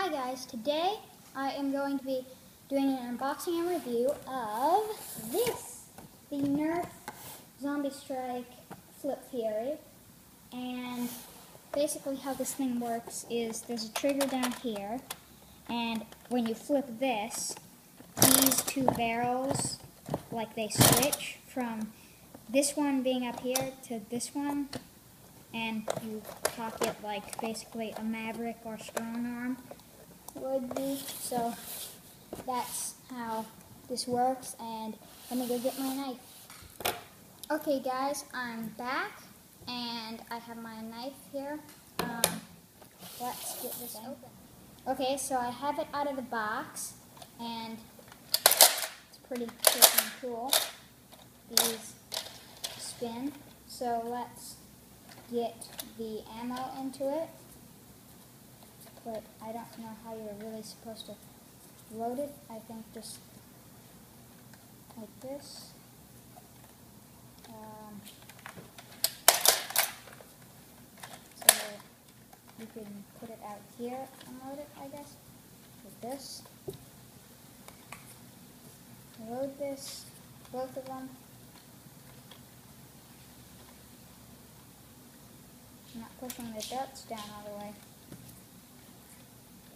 Hi guys, today I am going to be doing an unboxing and review of this, the Nerf Zombie Strike Flip Fury. And basically how this thing works is there's a trigger down here, and when you flip this, these two barrels, like they switch from this one being up here to this one, and you cock it like basically a Maverick or Strong Arm would be. So that's how this works, and let me go get my knife. Okay guys, I'm back and I have my knife here. Let's get this open. Okay, so I have it out of the box and it's pretty freaking cool. These spin. So let's get the ammo into it, but I don't know how you're really supposed to load it. I think just like this. So you can put it out here and load it, I guess, with this. Load this, both of them. I'm not pushing the darts down all the way.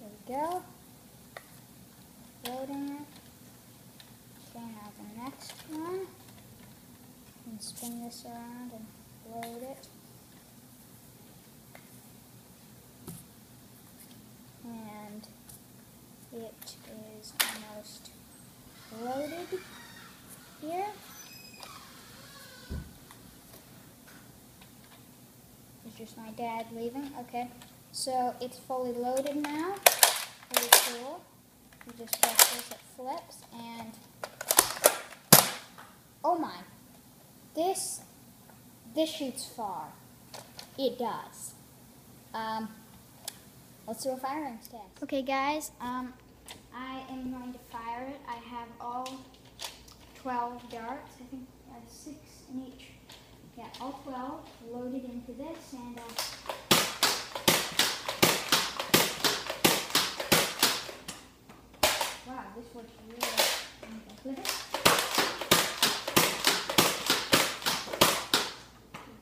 There we go. Loading it. Okay, now the next one. And spin this around and load it. And it is almost loaded here. It's just my dad leaving. Okay, so it's fully loaded now. Pretty cool. You just press this, it flips, and oh my, this shoots far. It does. Let's do a firing test. Okay guys, I am going to fire it. I have all 12 darts. I think I have 6 in each. Yeah, all 12 loaded into this, and wow, this works really well. I'm gonna flip it.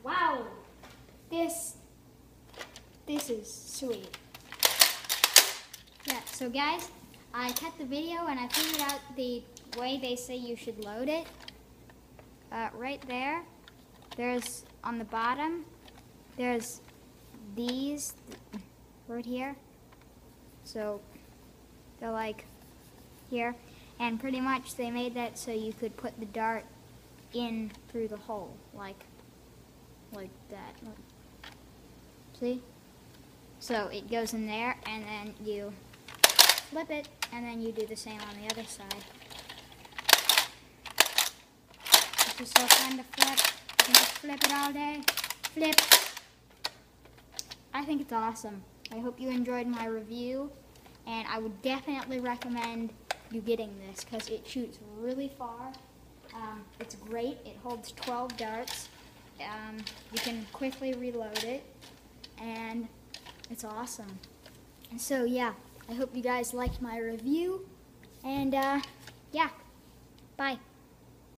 Wow, this is sweet. Yeah, so guys, I cut the video and I figured out the way they say you should load it. Right there. There's, on the bottom, there's these right here. So they're like here. And pretty much they made that so you could put the dart in through the hole, like that. See? So it goes in there, and then you flip it, and then you do the same on the other side. It's just so fun to flip. You can just flip it all day. Flip. I think it's awesome. I hope you enjoyed my review, and I would definitely recommend you getting this because it shoots really far. It's great. It holds 12 darts. You can quickly reload it, and it's awesome. So yeah, I hope you guys liked my review, and yeah, bye.